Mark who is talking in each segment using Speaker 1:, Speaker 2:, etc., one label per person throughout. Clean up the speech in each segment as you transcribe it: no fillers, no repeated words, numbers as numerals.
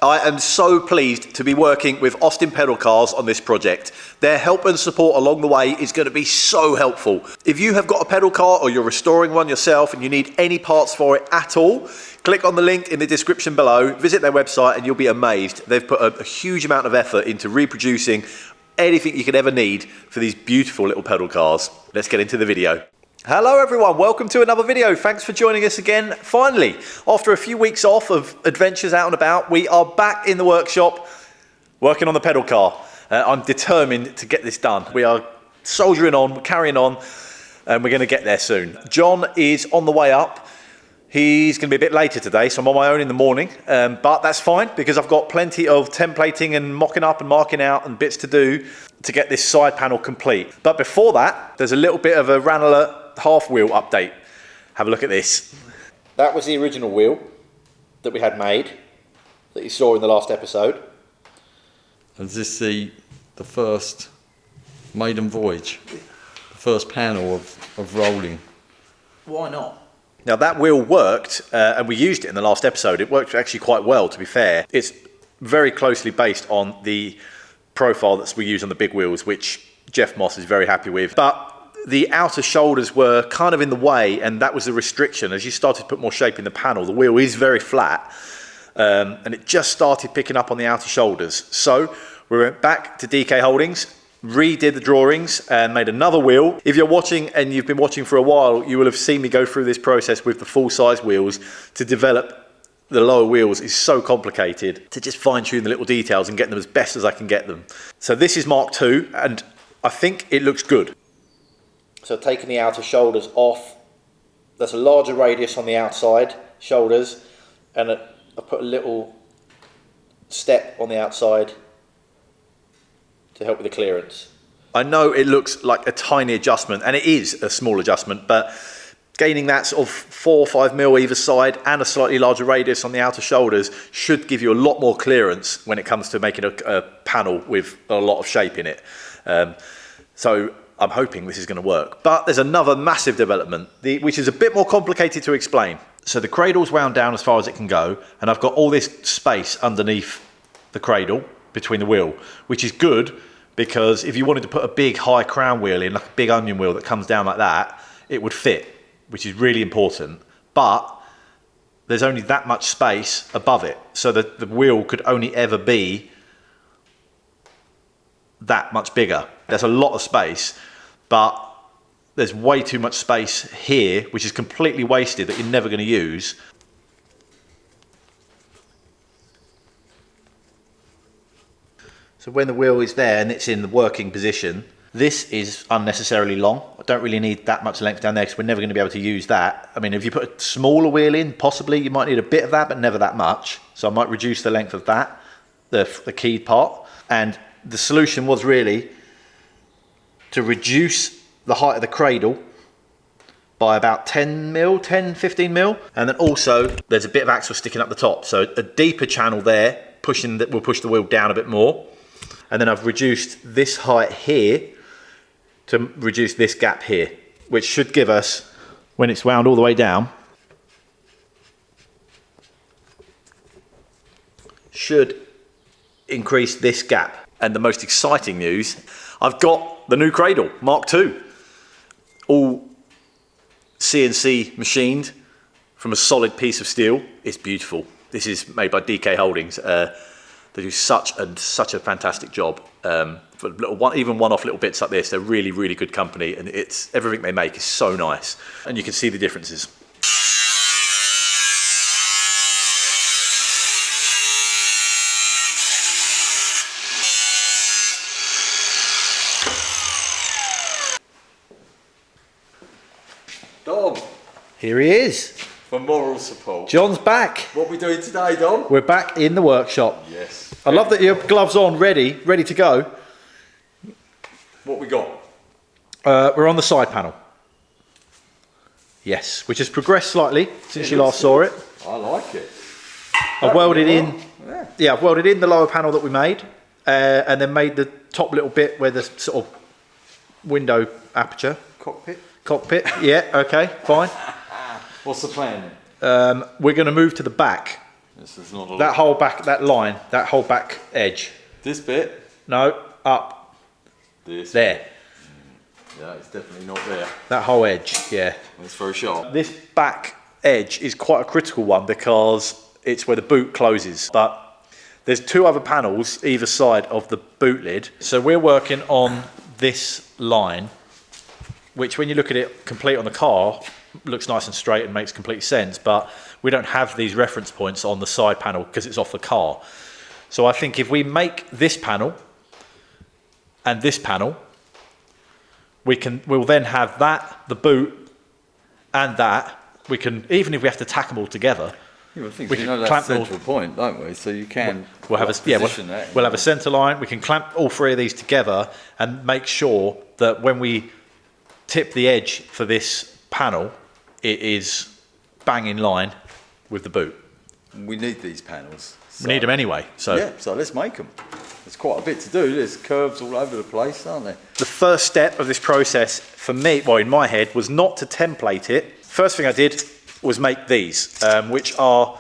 Speaker 1: I am so pleased to be working with Austin Pedal Cars on this project. Their help and support along the way is going to be so helpful. If you have got a pedal car or you're restoring one yourself and you need any parts for it at all, click on the link in the description below, visit their website and you'll be amazed. They've put a huge amount of effort into reproducing anything you could ever need for these beautiful little pedal cars. Let's get into the video. Hello everyone, welcome to another video. Thanks for joining us again. Finally, after a few weeks off of adventures out and about, we are back in the workshop working on the pedal car. I'm determined to get this done. We are soldiering on, carrying on, and we're going to get there soon. John is on the way up. He's going to be a bit later today, so I'm on my own in the morning, but that's fine because I've got plenty of templating and mocking up and marking out and bits to do to get this side panel complete. But before that, there's a little bit of a Ranelagh half wheel update. Have a look at this. That was the original wheel that we had made, that you saw in the last episode.
Speaker 2: Is this the first maiden voyage? The first panel of rolling?
Speaker 1: Why not? Now that wheel worked, and we used it in the last episode. It worked actually quite well, to be fair. It's very closely based on the profile that we use on the big wheels, which Jeff Moss is very happy with. But the outer shoulders were kind of in the way, and that was the restriction. As you started to put more shape in the panel, the wheel is very flat, and it just started picking up on the outer shoulders. So we went back to DK Holdings, redid the drawings and made another wheel. If you're watching and you've been watching for a while, you will have seen me go through this process with the full size wheels. To develop the lower wheels is so complicated, to just fine tune the little details and get them as best as I can get them. So this is Mark II, and I think it looks good. So taking the outer shoulders off, there's a larger radius on the outside shoulders, and I put a little step on the outside to help with the clearance. I know it looks like a tiny adjustment, and it is a small adjustment, but gaining that sort of 4 or 5 mil either side and a slightly larger radius on the outer shoulders should give you a lot more clearance when it comes to making a panel with a lot of shape in it. So I'm hoping this is going to work. But there's another massive development, which is a bit more complicated to explain. So the cradle's wound down as far as it can go, and I've got all this space underneath the cradle between the wheel, which is good because if you wanted to put a big high crown wheel in, like a big onion wheel that comes down like that, it would fit, which is really important. But there's only that much space above it, so that the wheel could only ever be that much bigger. There's a lot of space, but there's way too much space here, which is completely wasted, that you're never going to use. So when the wheel is there and it's in the working position, this is unnecessarily long. I don't really need that much length down there because we're never going to be able to use that. I mean, if you put a smaller wheel in, possibly you might need a bit of that, but never that much. So I might reduce the length of that, the keyed part. And the solution was really to reduce the height of the cradle by about 10 mil, 10, 15 mil. And then also there's a bit of axle sticking up the top. So a deeper channel there, pushing that will push the wheel down a bit more. And then I've reduced this height here to reduce this gap here, which should give us, when it's wound all the way down, should increase this gap. And the most exciting news, I've got the new cradle, Mark II, all CNC machined from a solid piece of steel. It's beautiful. This is made by DK Holdings. They do such a fantastic job for even one-off little bits like this. They're really, really good company, and everything they make is so nice, and you can see the differences.
Speaker 2: Dom,
Speaker 1: Here he is.
Speaker 2: for moral support.
Speaker 1: John's back.
Speaker 2: What are we doing today, Dom?
Speaker 1: We're back in the workshop.
Speaker 2: Yes.
Speaker 1: I love that your gloves on, ready to go.
Speaker 2: What we got?
Speaker 1: We're on the side panel. Yes, which has progressed slightly since you last saw it.
Speaker 2: I like it.
Speaker 1: I've welded in.
Speaker 2: Yeah.
Speaker 1: I've welded in the lower panel that we made, and then made the top little bit where the sort of window aperture. Cockpit. Yeah. Okay. Fine.
Speaker 2: What's the plan then?
Speaker 1: We're going to move to the back
Speaker 2: This is not a
Speaker 1: That whole back, that line, that whole back edge.
Speaker 2: This bit?
Speaker 1: No, up.
Speaker 2: This.
Speaker 1: There.
Speaker 2: Yeah, it's definitely not there.
Speaker 1: That whole edge, yeah.
Speaker 2: It's very sharp.
Speaker 1: This back edge is quite a critical one because it's where the boot closes. But there's 2 other panels either side of the boot lid. So we're working on this line, which when you look at it complete on the car, looks nice and straight and makes complete sense. But we don't have these reference points on the side panel because it's off the car. So I think if we make this panel and this panel, we'll then have that, the boot, and that. We can, even if we have to tack them all together,
Speaker 2: Yeah, I think
Speaker 1: we
Speaker 2: we
Speaker 1: can
Speaker 2: know that
Speaker 1: clamp them all.
Speaker 2: central point, don't we? So you can
Speaker 1: We'll have we'll have a centre line. We can clamp all 3 of these together and make sure that when we tip the edge for this panel, it is bang in line with the boot.
Speaker 2: We need these panels.
Speaker 1: We need them anyway. So
Speaker 2: yeah, so let's make them. There's quite a bit to do. There's curves all over the place, aren't there?
Speaker 1: the first step of this process for me, well, in my head, was not to template it. First thing I did was make these, which are,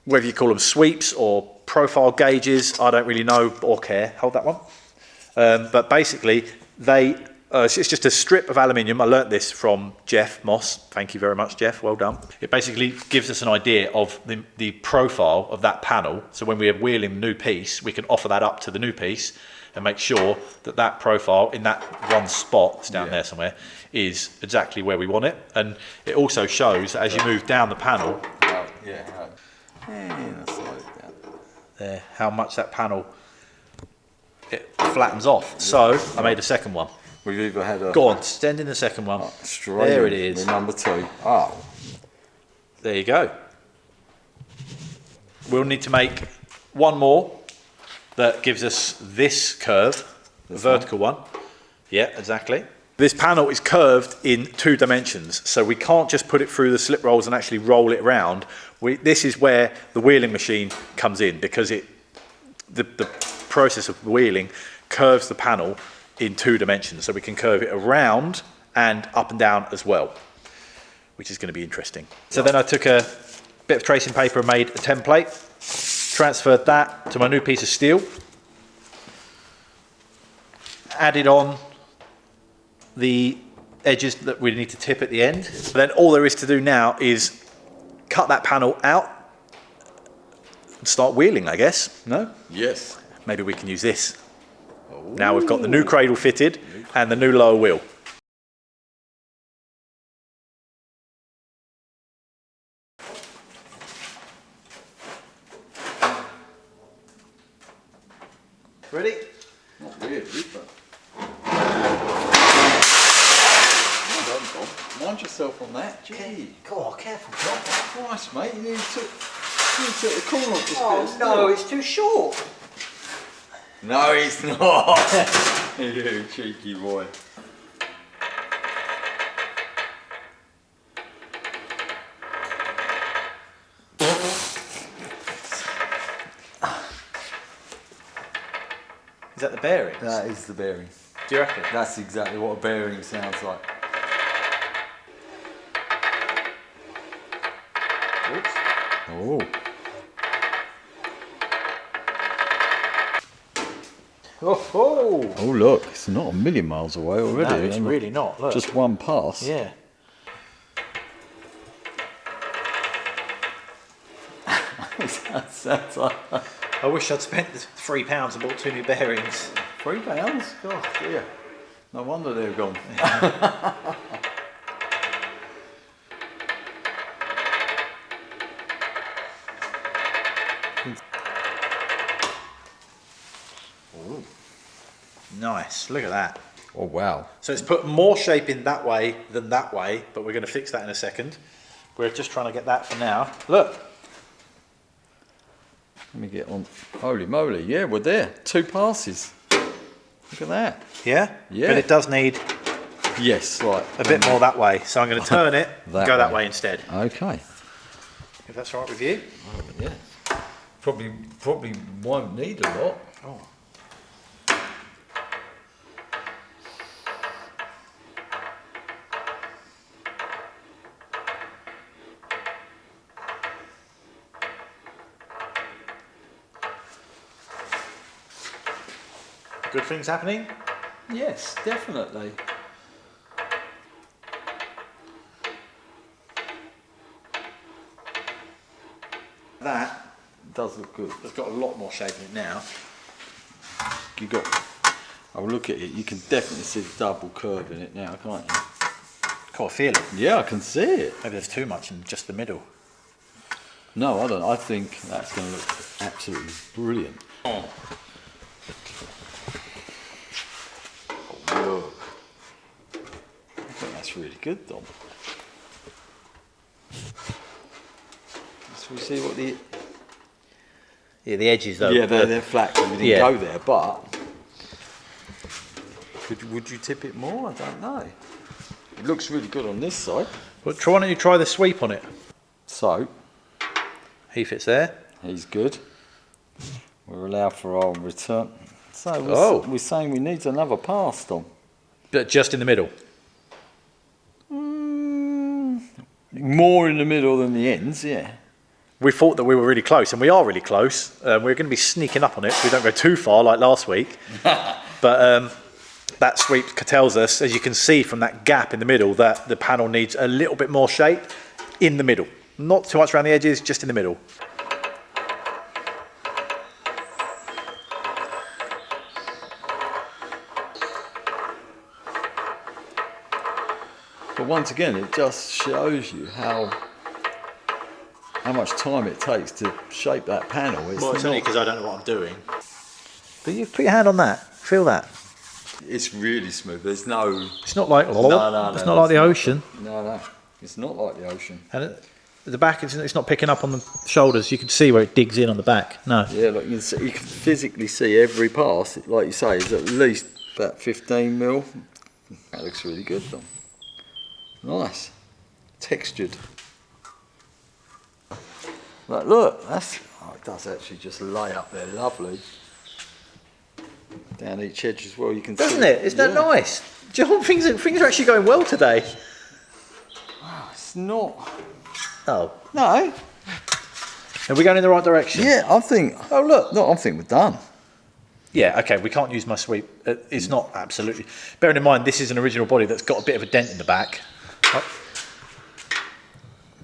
Speaker 1: whether you call them sweeps or profile gauges, I don't really know or care. Hold that one. But basically, it's just a strip of aluminium. I learnt this from Jeff Moss. Thank you very much, Jeff. Well done. It basically gives us an idea of the profile of that panel. So when we are wheeling the new piece, we can offer that up to the new piece and make sure that that profile in that one spot, it's down there somewhere, is exactly where we want it. And it also shows that as you move down the panel, there, how much that panel it flattens off. So I made a second one.
Speaker 2: We've either had a...
Speaker 1: Go on, stand in the second one. There it is.
Speaker 2: Number 2. Oh.
Speaker 1: There you go. We'll need to make one more that gives us this curve, the vertical one. Yeah, exactly. This panel is curved in 2 dimensions, so we can't just put it through the slip rolls and actually roll it around. This is where the wheeling machine comes in, because the process of wheeling curves the panel in 2 dimensions, so we can curve it around and up and down as well, which is going to be interesting. So then I took a bit of tracing paper and made a template, transferred that to my new piece of steel, added on the edges that we need to tip at the end. But then all there is to do now is cut that panel out and start wheeling, I guess. No?
Speaker 2: Yes.
Speaker 1: Maybe we can use this. Now we've got the new cradle fitted and the new lower wheel. Ready?
Speaker 2: Not really, but... Well done, Bob. Mind yourself on that. Gee.
Speaker 1: Oh, careful, John.
Speaker 2: Christ, mate. You took the corner off this bit.
Speaker 1: Oh, no, it's too short.
Speaker 2: No, it's not. You cheeky boy.
Speaker 1: Is that the bearings?
Speaker 2: That is the bearing.
Speaker 1: Do you reckon?
Speaker 2: That's exactly what a bearing sounds like.
Speaker 1: Oops.
Speaker 2: Oh.
Speaker 1: Oh,
Speaker 2: Oh, look, it's not a million miles away already.
Speaker 1: no, it's really not. Look.
Speaker 2: Just one pass.
Speaker 1: Yeah.
Speaker 2: Sounds like
Speaker 1: I wish I'd spent the £3 and bought 2 new bearings.
Speaker 2: £3? God, dear. No wonder they're gone.
Speaker 1: Ooh. Nice, look at that.
Speaker 2: Oh, wow.
Speaker 1: So it's put more shape in that way than that way, but we're going to fix that in a second. We're just trying to get that for now. Look.
Speaker 2: Let me get on. Holy moly, yeah, we're there. 2 passes. Look at that.
Speaker 1: Yeah?
Speaker 2: Yeah.
Speaker 1: But it does need
Speaker 2: Yes, right.
Speaker 1: a bit more that way. So I'm going to turn it and go that way instead.
Speaker 2: Okay.
Speaker 1: If that's all right with you.
Speaker 2: Oh, yeah. Probably won't need a lot.
Speaker 1: Oh. Good things happening?
Speaker 2: Yes, definitely.
Speaker 1: That
Speaker 2: Does look good.
Speaker 1: has got a lot more shape in it now.
Speaker 2: You got. I'll look at it. You can definitely see the double curve in it now, can't you?
Speaker 1: Can't feel it.
Speaker 2: Yeah, I can see it.
Speaker 1: Maybe there's too much in just the middle.
Speaker 2: No, I don't. I think that's going to look absolutely brilliant.
Speaker 1: Oh.
Speaker 2: Oh, look. I think that's really good, Dom. So we see what the...
Speaker 1: Yeah, the edges though.
Speaker 2: Yeah, they're flat, so we didn't go there, but... Would you tip it more? I don't know. It looks really good on this side.
Speaker 1: But why don't you try the sweep on it?
Speaker 2: So...
Speaker 1: He fits there.
Speaker 2: He's good. We're allowed for our return. So we're saying we need another pass, Dom.
Speaker 1: But just in the middle.
Speaker 2: More in the middle than the ends, yeah.
Speaker 1: We thought that we were really close, and we are really close. We're going to be sneaking up on it so we don't go too far like last week. But that sweep tells us, as you can see from that gap in the middle, that the panel needs a little bit more shape in the middle. Not too much around the edges, just in the middle.
Speaker 2: But once again, it just shows you how much time it takes to shape that panel.
Speaker 1: It's only because I don't know what I'm doing. But you put your hand on that. Feel that.
Speaker 2: It's really smooth. There's no...
Speaker 1: It's not like...
Speaker 2: No,
Speaker 1: it's not like the ocean.
Speaker 2: No. It's not like the ocean.
Speaker 1: And the back, it's not picking up on the shoulders. You can see where it digs in on the back. No.
Speaker 2: Yeah, look, you can physically see every pass, like you say, is at least about 15 mil. That looks really good, though. Nice. Textured. Like, look, it does actually just lay up there lovely. Down each edge as well, you can see.
Speaker 1: Doesn't it? Isn't that nice? John, things are actually going well today.
Speaker 2: Wow, it's not.
Speaker 1: Oh.
Speaker 2: No.
Speaker 1: Are we going in the right direction?
Speaker 2: Yeah, I think.
Speaker 1: Oh, look.
Speaker 2: No, I think we're done.
Speaker 1: Yeah, okay, we can't use my sweep. It's not absolutely... Bearing in mind, this is an original body that's got a bit of a dent in the back. Oh.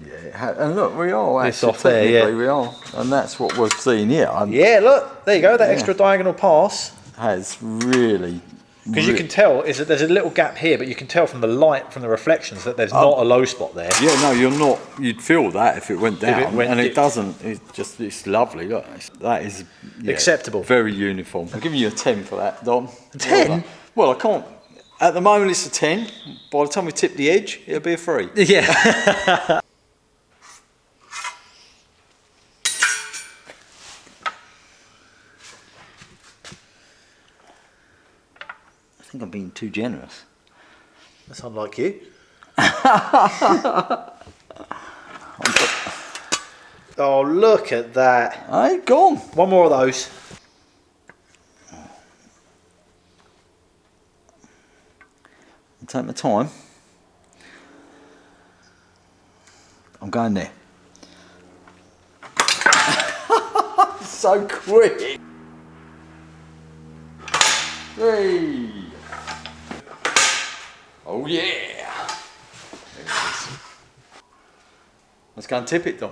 Speaker 2: Yeah, and look, we are
Speaker 1: This
Speaker 2: actually,
Speaker 1: off there, yeah.
Speaker 2: we are. And that's what we're seeing here.
Speaker 1: Yeah, look, there you go, that extra diagonal pass.
Speaker 2: Has really...
Speaker 1: Because you can tell, is that there's a little gap here, but you can tell from the light, from the reflections, that there's not a low spot there.
Speaker 2: Yeah, no, you're not. You'd feel that if it went down, and it doesn't. It's lovely. Look, that is
Speaker 1: acceptable.
Speaker 2: Very uniform. I'm giving you a 10 for that, Dom.
Speaker 1: 10?
Speaker 2: Well, I can't. At the moment, it's a 10. By the time we tip the edge, it'll be a 3.
Speaker 1: Yeah.
Speaker 2: I think I'm being too generous.
Speaker 1: That's unlike you. Oh, look at that.
Speaker 2: Hey, gone.
Speaker 1: One more of those.
Speaker 2: I'll take my time. I'm going there. So quick. 3. Oh yeah! There it is. Let's go and tip it, Dom.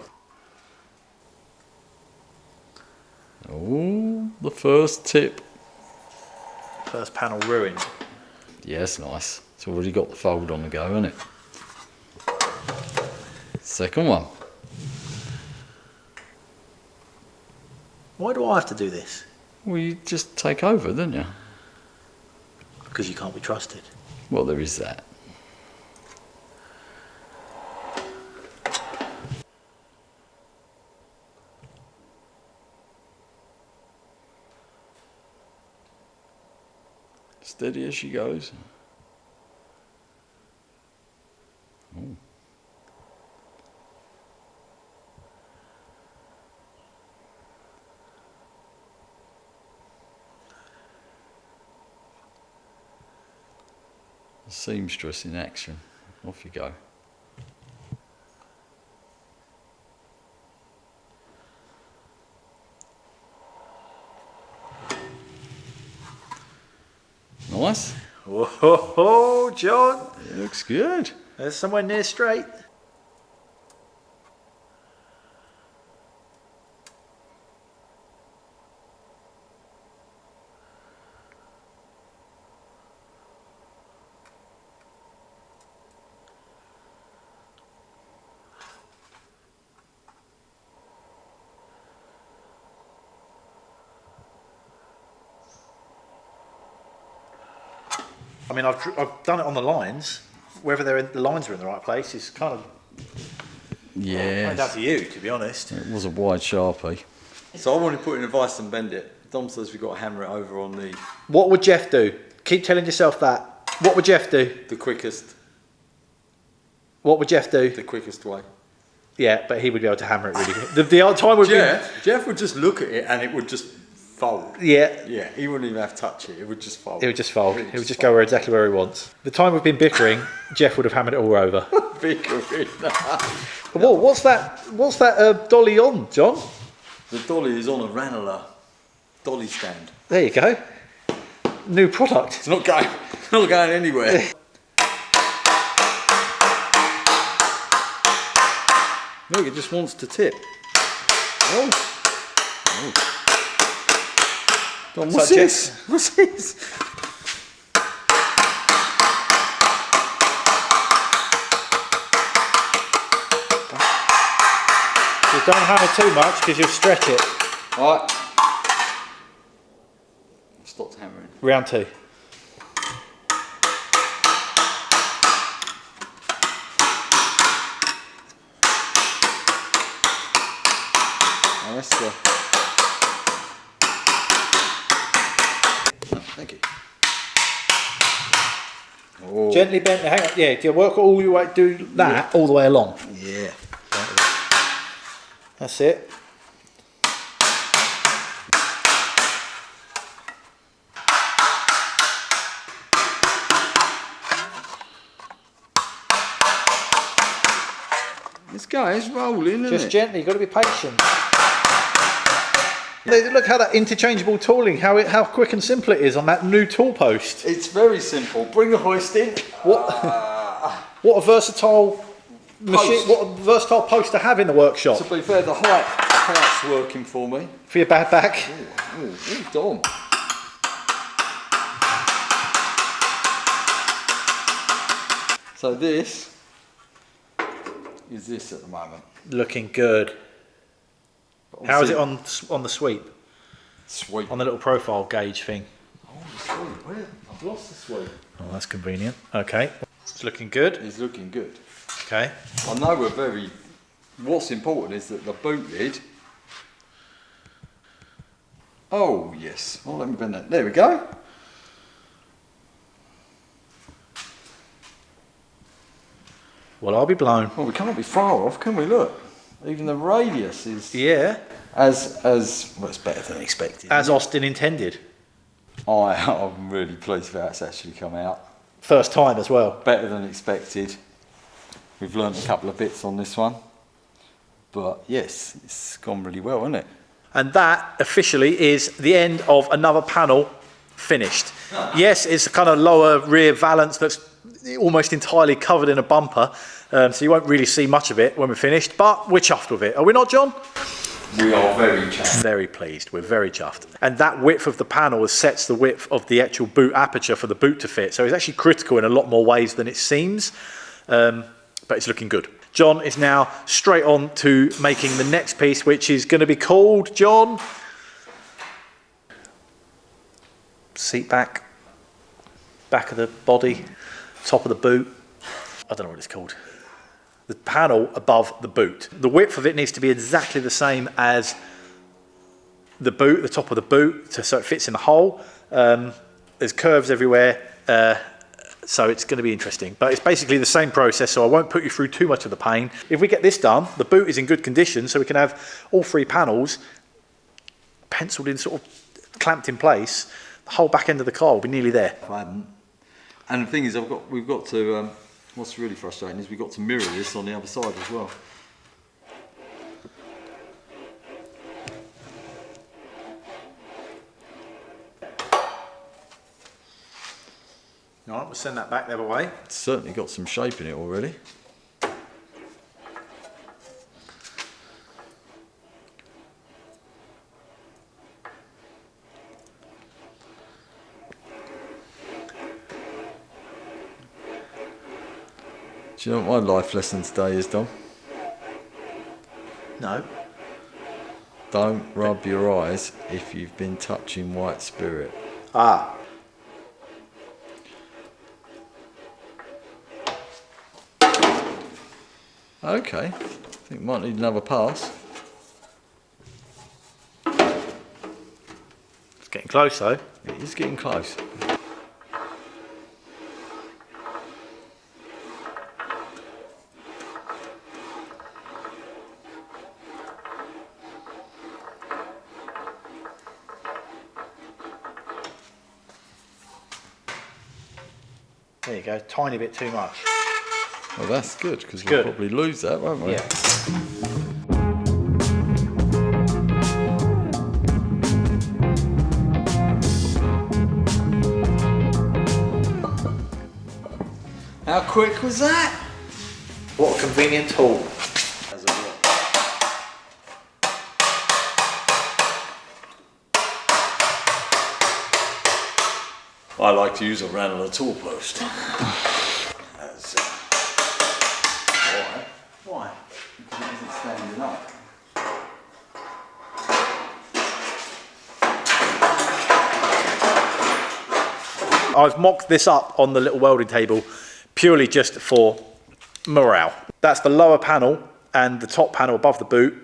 Speaker 2: Oh, the first tip.
Speaker 1: First panel ruined.
Speaker 2: Yeah, it's nice. It's already got the fold on the go, hasn't it? Second one.
Speaker 1: Why do I have to do this?
Speaker 2: Well, you just take over, don't you?
Speaker 1: Because you can't be trusted.
Speaker 2: Well, there is that. Steady as she goes. Oh. Seamstress in action. Off you go. Nice.
Speaker 1: Whoa, John.
Speaker 2: It looks good.
Speaker 1: There's somewhere near straight. I mean, I've done it on the lines. Whether the lines are in the right place is kind of down to you, to be honest.
Speaker 2: It was a wide Sharpie. So I want to put in a vice and bend it. Dom says we've got to hammer it over on the...
Speaker 1: What would Jeff do? Keep telling yourself that. What would Jeff do?
Speaker 2: The quickest.
Speaker 1: What would Jeff do?
Speaker 2: The quickest way.
Speaker 1: Yeah, but he would be able to hammer it really quick. The odd time would
Speaker 2: Jeff would just look at it and it would just fold.
Speaker 1: Yeah.
Speaker 2: Yeah, he wouldn't even have to touch it. It would just fold.
Speaker 1: It would just fold. It would just go exactly where he wants. The time we've been bickering, Jeff would have hammered it all over.
Speaker 2: Bickering.
Speaker 1: Whoa, what's that dolly on, John?
Speaker 2: The dolly is on a Ranelagh dolly stand.
Speaker 1: There you go. New product.
Speaker 2: It's not going anywhere. Look, it just wants to tip. Oh. Dom, what's this? What's this?
Speaker 1: So don't hammer too much because you'll stretch it.
Speaker 2: Alright. Stopped hammering.
Speaker 1: Round 2.
Speaker 2: Oh, that's the... Oh, thank you. Oh.
Speaker 1: Gently bent. Hang on. Yeah, do you work all your way? Do that all the way along.
Speaker 2: Yeah.
Speaker 1: That's it.
Speaker 2: This guy's rolling, isn't
Speaker 1: Just
Speaker 2: it?
Speaker 1: gently. You've got to be patient. Look how that interchangeable tooling, how quick and simple it is on that new tool post.
Speaker 2: It's very simple. Bring the hoist in.
Speaker 1: What a versatile machine! What a versatile post to have in the workshop.
Speaker 2: To be fair, the height's working for me.
Speaker 1: For your bad back.
Speaker 2: Ooh, Dom. So this is this at the moment.
Speaker 1: Looking good. How is it on the sweep?
Speaker 2: Sweep.
Speaker 1: On the little profile gauge thing.
Speaker 2: Oh, the sweep. Where? I've lost the sweep.
Speaker 1: Oh, that's convenient. Okay. It's looking good.
Speaker 2: It's looking good.
Speaker 1: Okay.
Speaker 2: I know we're very... What's important is that the boot lid... Oh, yes. Oh, let me bend that. There we go.
Speaker 1: Well, I'll be blown.
Speaker 2: Well, we can't be far off, can we? Look. Even the radius is...
Speaker 1: Yeah.
Speaker 2: As well, it's better than expected.
Speaker 1: As Austin intended.
Speaker 2: I'm really pleased that it's actually come out.
Speaker 1: First time as well.
Speaker 2: Better than expected. We've learnt a couple of bits on this one. But yes, it's gone really well, hasn't it?
Speaker 1: And that officially is the end of another panel finished. Yes, it's a kind of lower rear valance that's almost entirely covered in a bumper. So you won't really see much of it when we're finished, but we're chuffed with it. Are we not, John?
Speaker 2: We are very chuffed.
Speaker 1: Very pleased. We're very chuffed. And that width of the panel sets the width of the actual boot aperture for the boot to fit. So it's actually critical in a lot more ways than it seems. But it's looking good. John is now straight on to making the next piece, which is going to be called, John? Seat back of the body, top of the boot. I don't know what it's called. The panel above the boot. The width of it needs to be exactly the same as the boot, the top of the boot, so it fits in the hole. There's curves everywhere, so it's going to be interesting. But it's basically the same process, so I won't put you through too much of the pain. If we get this done, the boot is in good condition, so we can have all 3 panels penciled in, sort of clamped in place. The whole back end of the car will be nearly there.
Speaker 2: I haven't. And the thing is, we've got to... what's really frustrating is we've got to mirror this on the other side as well.
Speaker 1: All right, we'll send that back the other way.
Speaker 2: It's certainly got some shape in it already. Do you know what my life lesson today is, Dom?
Speaker 1: No.
Speaker 2: Don't rub your eyes if you've been touching white spirit.
Speaker 1: Ah.
Speaker 2: Okay, I think might need another pass.
Speaker 1: It's getting close though.
Speaker 2: It is getting close.
Speaker 1: There you go, tiny bit too much.
Speaker 2: Well, that's good, because we'll probably lose that, won't we?
Speaker 1: Yeah.
Speaker 2: How quick was that?
Speaker 1: What a convenient tool.
Speaker 2: I like to use a Ranelagh tool post.
Speaker 1: Why?
Speaker 2: Because it isn't standing up.
Speaker 1: I've mocked this up on the little welding table purely just for morale. That's the lower panel and the top panel above the boot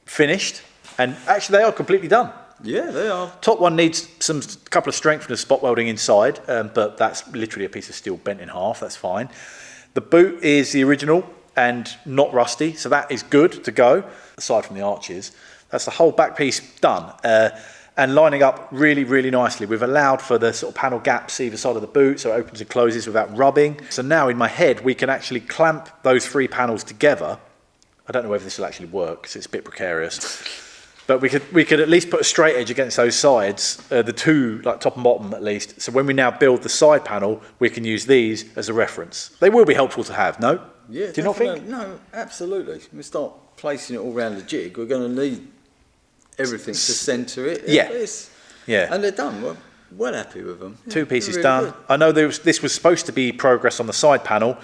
Speaker 1: finished, and actually they are completely done.
Speaker 2: Yeah, they are.
Speaker 1: Top one needs some couple of strengtheners spot welding inside, but that's literally a piece of steel bent in half. That's fine. The boot is the original and not rusty, so that is good to go. Aside from the arches, that's the whole back piece done and lining up really, really nicely. We've allowed for the sort of panel gaps either side of the boot, so it opens and closes without rubbing. So now in my head, we can actually clamp those three panels together. I don't know whether this will actually work because it's a bit precarious. But we could at least put a straight edge against those sides, the two, like top and bottom at least. So when we now build the side panel, we can use these as a reference. They will be helpful to have, no?
Speaker 2: Yeah,
Speaker 1: do you not think?
Speaker 2: No, absolutely. We start placing it all around the jig. We're going to need everything to centre it.
Speaker 1: Yeah. Yeah.
Speaker 2: And they're done. We're well happy with them.
Speaker 1: Two pieces
Speaker 2: really
Speaker 1: done.
Speaker 2: good.
Speaker 1: I know this was supposed to be progress on the side panel.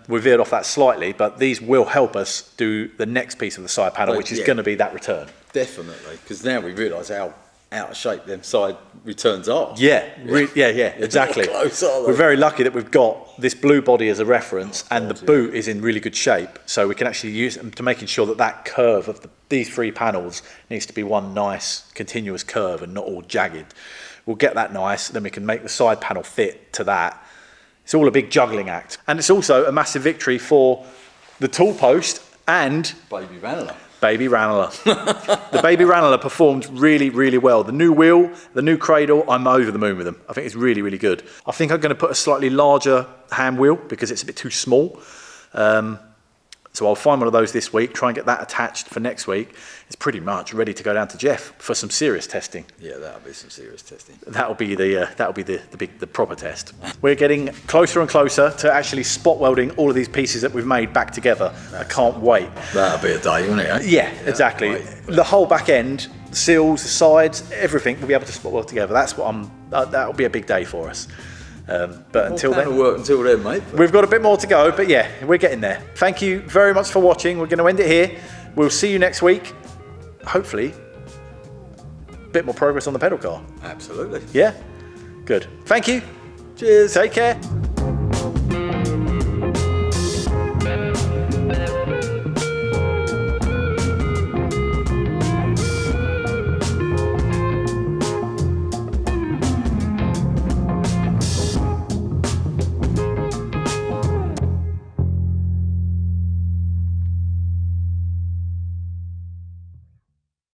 Speaker 1: We veered off that slightly, but these will help us do the next piece of the side panel, which is going to be that return.
Speaker 2: Definitely, because now we realise how out of shape them side returns are.
Speaker 1: Yeah, exactly.
Speaker 2: Close, are they?
Speaker 1: We're very lucky that we've got this blue body as a reference, and the boot is in really good shape, so we can actually use them to making sure that that curve of these three panels needs to be one nice continuous curve and not all jagged. We'll get that nice, then we can make the side panel fit to that. It's all a big juggling act. And it's also a massive victory for the tool post and
Speaker 2: Baby Ranelagh.
Speaker 1: Baby Ranelagh. The Baby Ranelagh performed really, really well. The new wheel, the new cradle, I'm over the moon with them. I think it's really, really good. I think I'm going to put a slightly larger hand wheel because it's a bit too small. So I'll find one of those this week, try and get that attached for next week. It's pretty much ready to go down to Jeff for some serious testing.
Speaker 2: Yeah, that'll be some serious testing.
Speaker 1: That'll be the proper test. We're getting closer and closer to actually spot welding all of these pieces that we've made back together. I can't wait.
Speaker 2: That'll be a day, won't it? Eh?
Speaker 1: Yeah, exactly. The whole back end, the seals, the sides, everything we'll be able to spot weld together. That's what that'll be a big day for us. But until then,
Speaker 2: it'll work until then, mate.
Speaker 1: We've got a bit more to go, but yeah, we're getting there. Thank you very much for watching. We're going to end it here. We'll see you next week. Hopefully, a bit more progress on the pedal car.
Speaker 2: Absolutely.
Speaker 1: Yeah? Good. Thank you.
Speaker 2: Cheers.
Speaker 1: Take care.